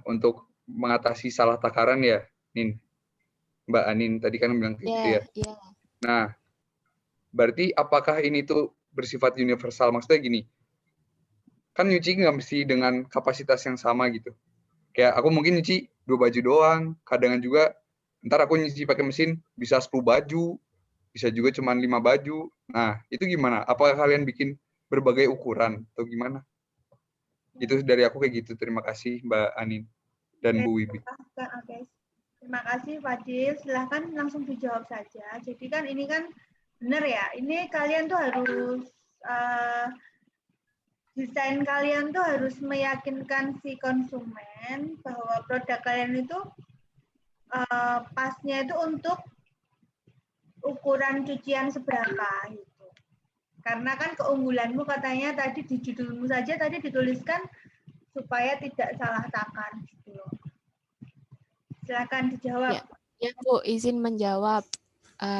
untuk mengatasi salah takaran ya, Nin. Mbak Anin tadi kan bilang gitu ya. Nah, berarti apakah ini tuh bersifat universal? Maksudnya gini, kan nyuci nggak mesti dengan kapasitas yang sama gitu. Kayak aku mungkin nyuci 2 baju doang, kadang juga ntar aku nyuci pakai mesin bisa 10 baju, bisa juga cuma 5 baju. Nah, itu gimana? Apakah kalian bikin berbagai ukuran atau gimana? Itu dari aku kayak gitu. Terima kasih Mbak Anin dan Bu Wibi. Oke. Terima kasih Fadil. Silahkan langsung dijawab saja. Jadi kan ini kan benar ya. Ini kalian tuh harus desain kalian tuh harus meyakinkan si konsumen bahwa produk kalian itu pasnya itu untuk ukuran cucian seberapa gitu. Karena kan keunggulanmu katanya tadi di judulmu saja tadi dituliskan supaya tidak salah takar gitu loh. Silakan dijawab. Ya Bu, izin menjawab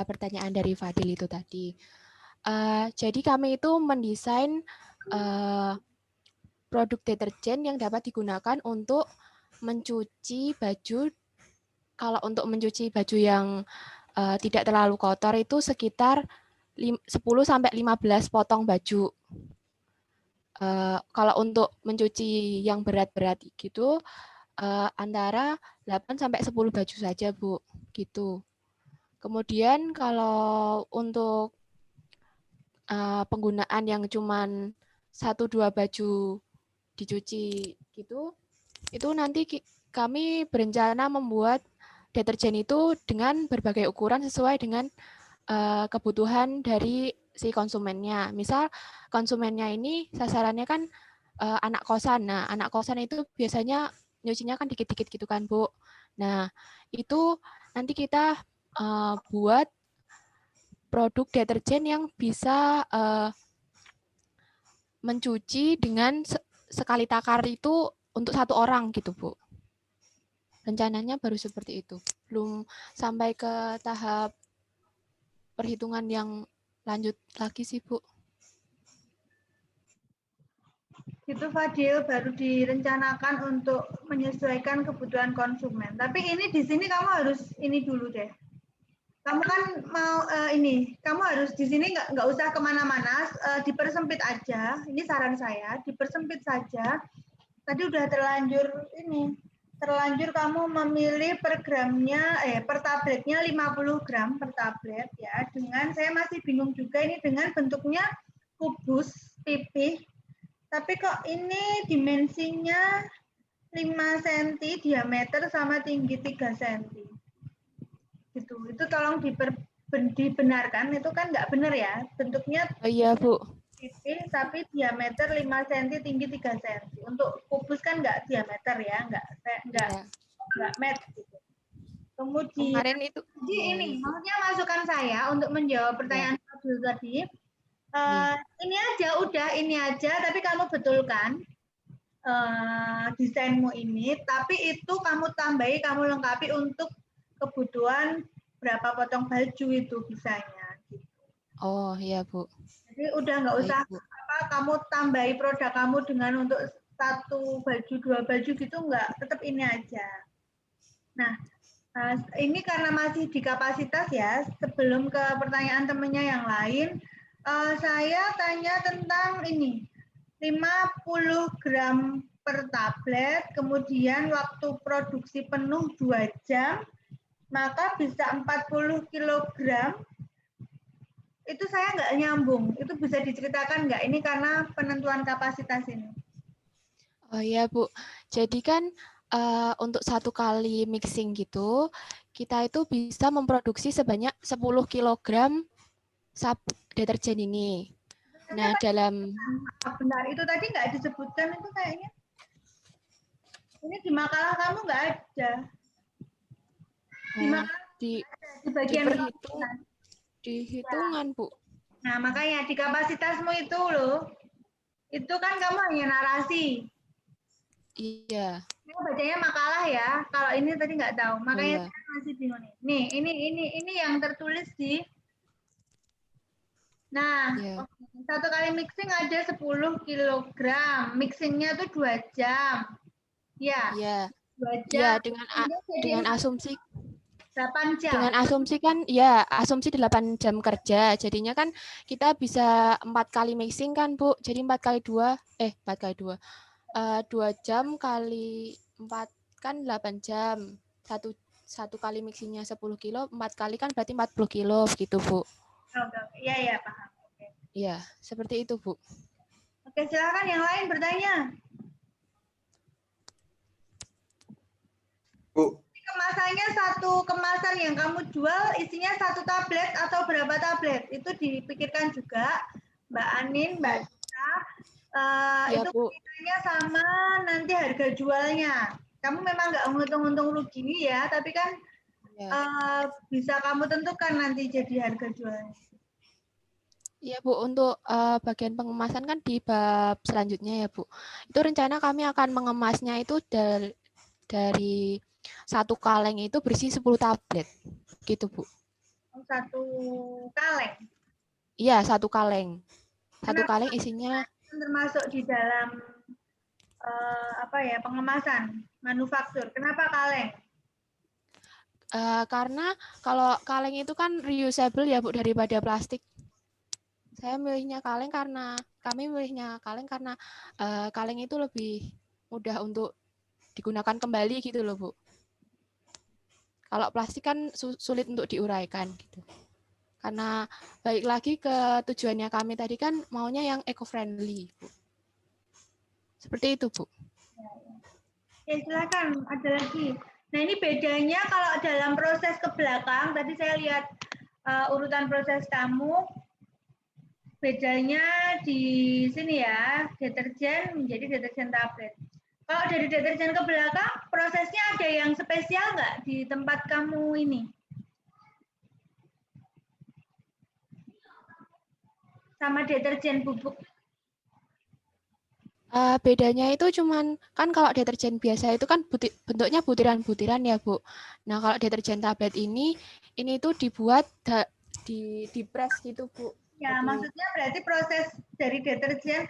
pertanyaan dari Fadil itu tadi. Jadi kami itu mendesain produk deterjen yang dapat digunakan untuk mencuci baju. Kalau untuk mencuci baju yang tidak terlalu kotor itu sekitar 10-15 potong baju. Kalau untuk mencuci yang berat-berat gitu, antara 8-10 baju saja, Bu. Gitu. Kemudian kalau untuk penggunaan yang cuman 1-2 baju dicuci gitu, itu nanti kami berencana membuat deterjen itu dengan berbagai ukuran sesuai dengan kebutuhan dari si konsumennya. Misal konsumennya ini sasarannya kan anak kosan. Nah, anak kosan itu biasanya nyucinya kan dikit-dikit gitu kan, Bu. Nah, itu nanti kita buat produk deterjen yang bisa mencuci dengan sekali takar itu untuk 1 orang gitu, Bu. Rencananya baru seperti itu. Belum sampai ke tahap perhitungan yang lanjut lagi sih, Bu. Itu Fadil baru direncanakan untuk menyesuaikan kebutuhan konsumen. Tapi ini di sini kamu harus ini dulu deh. Kamu kan mau kamu harus di sini nggak usah kemana-mana, dipersempit aja. Ini saran saya, dipersempit saja. Tadi udah terlanjur kamu memilih per gramnya, per tabletnya 50 gram per tablet ya. Dengan saya masih bingung juga ini dengan bentuknya kubus pipih. Tapi kok ini dimensinya 5 cm diameter sama tinggi 3 cm. Gitu. Itu tolong dibenarkan itu kan nggak benar ya. Bentuknya Oh iya, Bu. tipis tapi diameter 5 cm, tinggi 3 cm. Untuk kubus kan nggak diameter ya, Iya. nggak meter gitu. Kemudian Kemarin itu. jadi Iya, ini iya, Bu. maksudnya masukan saya untuk menjawab pertanyaan Fadil tadi. Ini aja, tapi kamu betulkan desainmu ini, tapi itu kamu tambahi, kamu lengkapi untuk kebutuhan berapa potong baju itu bisanya. Gitu. Oh iya, Bu. Jadi udah nggak usah kamu tambahi produk kamu dengan untuk 1 baju 2 baju gitu, nggak, tetap ini aja. Nah, ini karena masih di kapasitas ya, sebelum ke pertanyaan temennya yang lain, saya tanya tentang ini, 50 gram per tablet, kemudian waktu produksi penuh 2 jam, maka bisa 40 kilogram. Itu saya nggak nyambung, itu bisa diceritakan nggak? Ini karena penentuan kapasitas ini. Oh iya, Bu. Jadi kan untuk 1 kali mixing gitu, kita itu bisa memproduksi sebanyak 10 kilogram deterjen ini. Nah, dalam... Benar, itu tadi nggak disebutkan itu kayaknya. Ini di makalah kamu nggak ada. Di makalah di bagian di hitungan, Bu. Nah, makanya di kapasitasmu itu loh, itu kan kamu hanya narasi. Iya. Saya bacanya makalah ya. Kalau ini tadi nggak tahu. Makanya iya. saya masih bingung nih. Nih, ini yang tertulis di. Nah, Iya. 1 kali mixing ada 10 kilogram. Mixingnya tuh 2 jam. Ya. Iya. 2 Iya, jam. dengan asumsi 8 jam. Dengan asumsi kan, ya asumsi 8 jam kerja. Jadinya kan kita bisa 4 kali mixing kan, Bu. Jadi 4 kali 2, 2 jam kali 4 kan 8 jam. Satu kali mixingnya 10 kilo, 4 kali kan berarti 40 kilo gitu, Bu. Iya, ya, paham. Iya, seperti itu, Bu. Oke, silakan yang lain bertanya. Bu. Kemasannya 1 kemasan yang kamu jual isinya 1 tablet atau berapa tablet? Itu dipikirkan juga, Mbak Anin, Mbak Dita. Ya, itu Bu. pikirkannya sama nanti harga jualnya. Kamu memang nggak untung-untung rugi ya, tapi kan bisa kamu tentukan nanti jadi harga jualnya. Iya, Bu, untuk bagian pengemasan kan di bab selanjutnya ya, Bu. Itu rencana kami akan mengemasnya itu dari 1 kaleng itu berisi 10 tablet. Gitu, Bu. 1 kaleng? Iya, 1 kaleng. 1 kaleng isinya termasuk di dalam pengemasan, manufaktur. Kenapa kaleng? Karena kalau kaleng itu kan reusable ya, Bu, daripada plastik. Saya milihnya kaleng karena kaleng itu lebih mudah untuk digunakan kembali gitu loh, Bu. Kalau plastik kan sulit untuk diuraikan gitu. Karena balik lagi ke tujuannya kami tadi kan maunya yang eco-friendly, Bu. Seperti itu, Bu. Ya, silakan, ada lagi. Nah, ini bedanya kalau dalam proses ke belakang, tadi saya lihat urutan proses kamu, bedanya di sini ya, deterjen menjadi deterjen tablet. Kalau dari deterjen ke belakang, prosesnya ada yang spesial nggak di tempat kamu ini? Sama deterjen bubuk. Bedanya itu cuman, kan kalau deterjen biasa itu kan bentuknya butiran-butiran ya, Bu. Nah, kalau deterjen tablet ini tuh dibuat di press gitu, Bu. Ya, maksudnya berarti proses dari deterjen,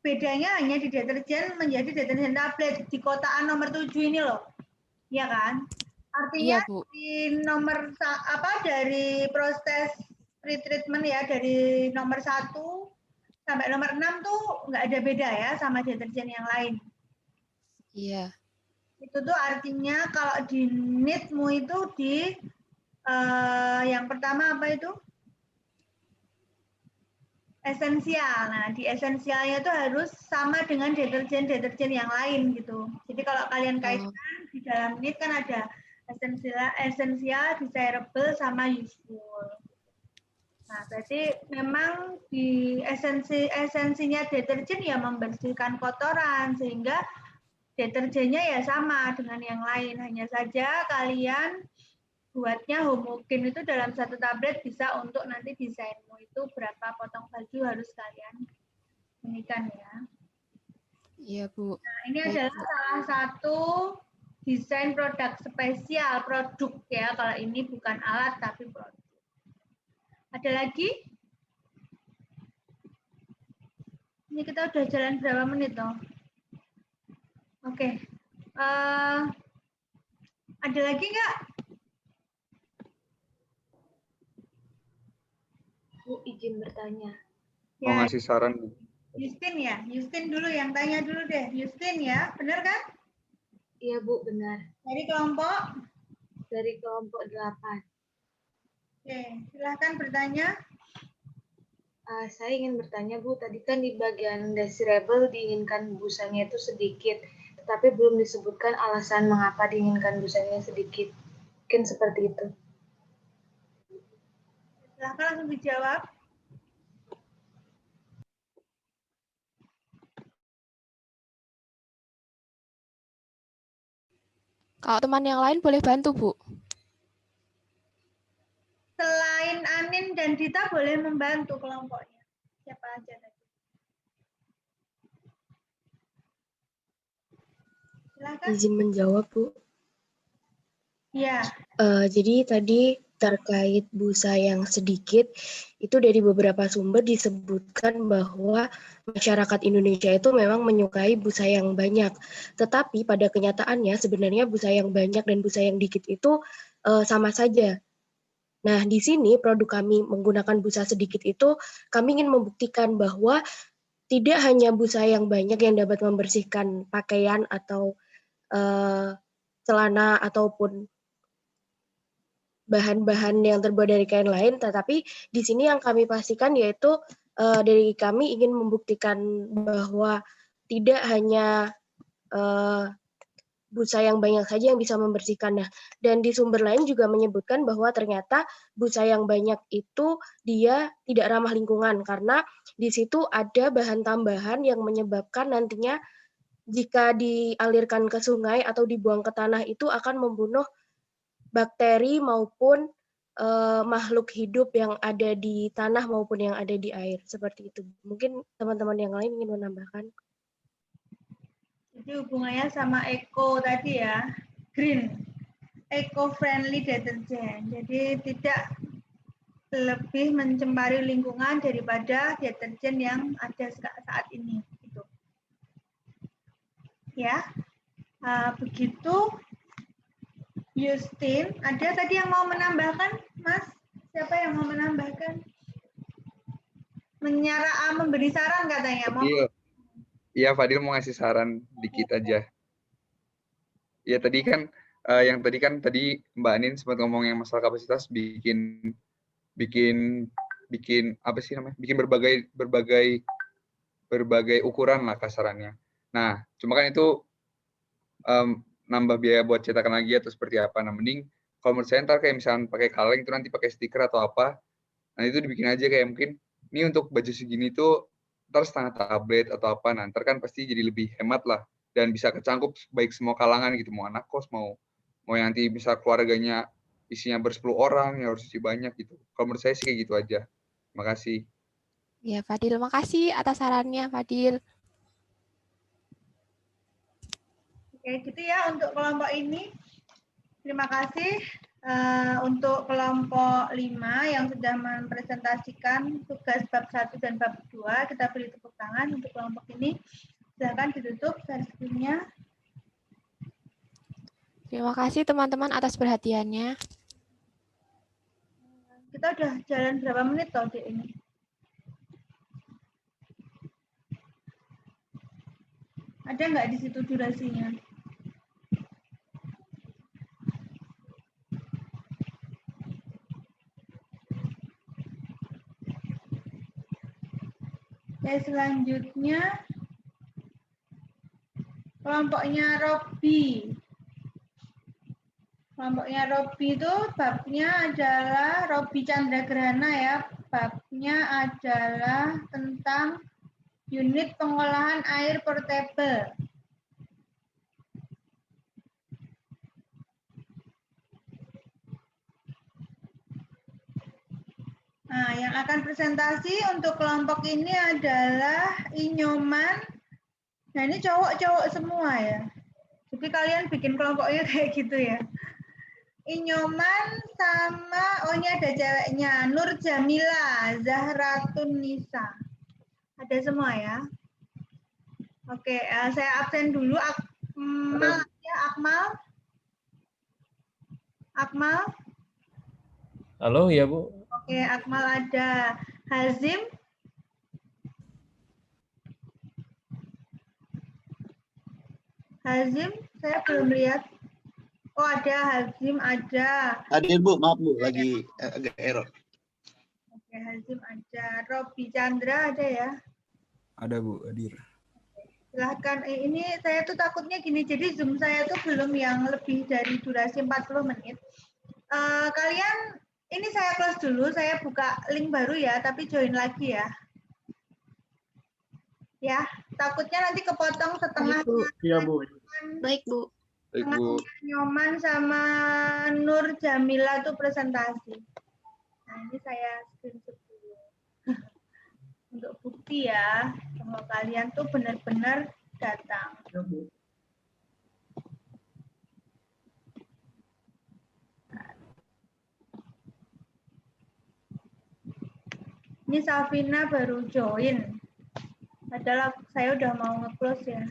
bedanya hanya di deterjen menjadi deterjen tablet di kotaan nomor 7 ini loh. Ya kan? Artinya iya, Bu. di nomor dari proses pretreatment ya, dari nomor 1 sampai nomor 6 tuh nggak ada beda ya sama deterjen yang lain. Iya. Itu tuh artinya kalau di NEET-mu itu di yang pertama apa itu? Esensial. Nah, di esensialnya itu harus sama dengan deterjen yang lain gitu. Jadi kalau kalian kaitkan di dalam NEET kan ada Esensial, desirable, sama useful. Nah, berarti memang di esensinya deterjen ya membersihkan kotoran, sehingga deterjennya ya sama dengan yang lain. Hanya saja kalian buatnya homogen itu dalam satu tablet bisa untuk nanti desainmu itu berapa potong baju harus kalian inikan ya. Iya, Bu. Nah, ini Baik, adalah Bu. salah satu desain produk spesial, produk ya. Kalau ini bukan alat tapi produk. Ada lagi? Ini kita udah jalan berapa menit toh? Oke. Ada lagi nggak? Bu, izin bertanya. Mau Ya, ngasih saran, Bu. Justin ya. Justin dulu yang tanya dulu deh. Justin ya, benar kan? Iya, Bu, benar. Dari kelompok? Dari kelompok 8. Oke, silahkan bertanya. Saya ingin bertanya, Bu, tadi kan di bagian desirable diinginkan busanya itu sedikit, tetapi belum disebutkan alasan mengapa diinginkan busanya sedikit. Mungkin seperti itu. Silahkan langsung dijawab. Kalau teman yang lain boleh bantu, Bu. Selain Anin dan Dita boleh membantu kelompoknya. Siapa aja tadi? Silahkan. Izin menjawab, Bu. Ya, Jadi tadi terkait busa yang sedikit, itu dari beberapa sumber disebutkan bahwa masyarakat Indonesia itu memang menyukai busa yang banyak. Tetapi pada kenyataannya sebenarnya busa yang banyak dan busa yang dikit itu sama saja. Nah, di sini produk kami menggunakan busa sedikit itu, kami ingin membuktikan bahwa tidak hanya busa yang banyak yang dapat membersihkan pakaian atau celana ataupun bahan-bahan yang terbuat dari kain lain, tetapi di sini yang kami pastikan yaitu dari kami ingin membuktikan bahwa tidak hanya busa yang banyak saja yang bisa membersihkan. Nah, dan di sumber lain juga menyebutkan bahwa ternyata busa yang banyak itu dia tidak ramah lingkungan karena di situ ada bahan tambahan yang menyebabkan nantinya jika dialirkan ke sungai atau dibuang ke tanah itu akan membunuh bakteri maupun makhluk hidup yang ada di tanah maupun yang ada di air. Seperti itu. Mungkin teman-teman yang lain ingin menambahkan. jadi hubungannya sama eco tadi ya, green, eco-friendly deterjen. Jadi tidak lebih mencemari lingkungan daripada deterjen yang ada saat ini. Gitu. Ya, begitu. Justin, ada tadi yang mau menambahkan, Mas? Siapa yang mau menambahkan? Memberi saran katanya. Fadil. Iya, Fadil mau ngasih saran dikit aja. Ya tadi kan tadi Mbak Anin sempat ngomong yang masalah kapasitas bikin apa sih namanya? Bikin berbagai ukuran lah kasarannya. Nah, cuma kan itu nambah biaya buat cetakan lagi atau seperti apa. Nah, mending kalau menurut saya ntar kayak misalnya pakai kaleng itu nanti pakai stiker atau apa. Nah, itu dibikin aja kayak mungkin ini untuk baju segini tuh ntar setengah tablet atau apa. Nah, ntar kan pasti jadi lebih hemat lah dan bisa kecangkup baik semua kalangan gitu, mau anak kos, mau yang nanti bisa keluarganya isinya ber-10 orang yang harus isi banyak gitu. Kalau menurut saya sih kayak gitu aja. Makasih. Ya, Fadil, makasih atas sarannya, Fadil. Oke, gitu ya untuk kelompok ini. Terima kasih untuk kelompok 5 yang sudah mempresentasikan tugas bab 1 dan bab 2. Kita beri tepuk tangan untuk kelompok ini. Silakan ditutup share screen-nya. Terima kasih teman-teman atas perhatiannya. Kita udah jalan berapa menit toh Dek ini? Ada nggak di situ durasinya? Oke, selanjutnya kelompoknya Robi. Kelompoknya Robi itu babnya adalah Robi Chandragrahana ya. Babnya adalah tentang unit pengolahan air portable. Nah, yang akan presentasi untuk kelompok ini adalah Inyoman. Nah, ini cowok-cowok semua ya. Jadi kalian bikin kelompoknya kayak gitu ya. Inyoman sama, oh ini ada ceweknya, Nur Jamila, Zahratun Nisa. Ada semua ya. Oke, saya absen dulu. Akmal, ya, Akmal. Akmal. Halo, ya Bu. Oke, Akmal ada. Hazim. Hazim, saya belum lihat. Oh ada, Hazim ada. Hadir Bu, maaf Bu, lagi agak error. Oke, Hazim ada. Robi Chandra ada ya? Ada Bu, hadir. Silahkan, ini saya tuh takutnya gini, jadi Zoom saya tuh belum yang lebih dari durasi 40 menit. Kalian, ini saya close dulu, saya buka link baru ya, tapi join lagi ya. Ya, takutnya nanti kepotong setengah. Iya, Bu. Baik, Bu. Baik, Bu. Nyoman sama Nur Jamila tuh presentasi. Nah, ini saya screenshot dulu. Untuk bukti ya, kalau kalian tuh benar-benar datang. Ini Safina baru join. Padahal saya udah mau nge-close ya.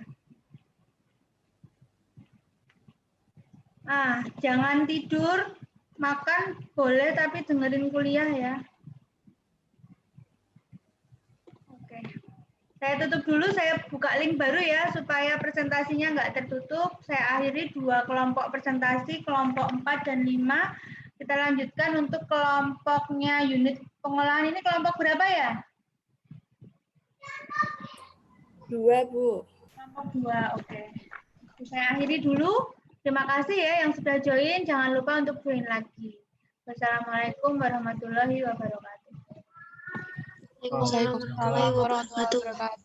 Jangan tidur, makan boleh tapi dengerin kuliah ya. Oke. Saya tutup dulu, saya buka link baru ya supaya presentasinya nggak tertutup. Saya akhiri 2 kelompok presentasi, kelompok 4 dan 5. Kita lanjutkan untuk kelompoknya unit pengolahan. Ini kelompok berapa ya? 2, Bu. Kelompok 2, oke. Saya akhiri dulu. Terima kasih ya yang sudah join. Jangan lupa untuk join lagi. Wassalamualaikum warahmatullahi wabarakatuh. Waalaikumsalam warahmatullahi wabarakatuh.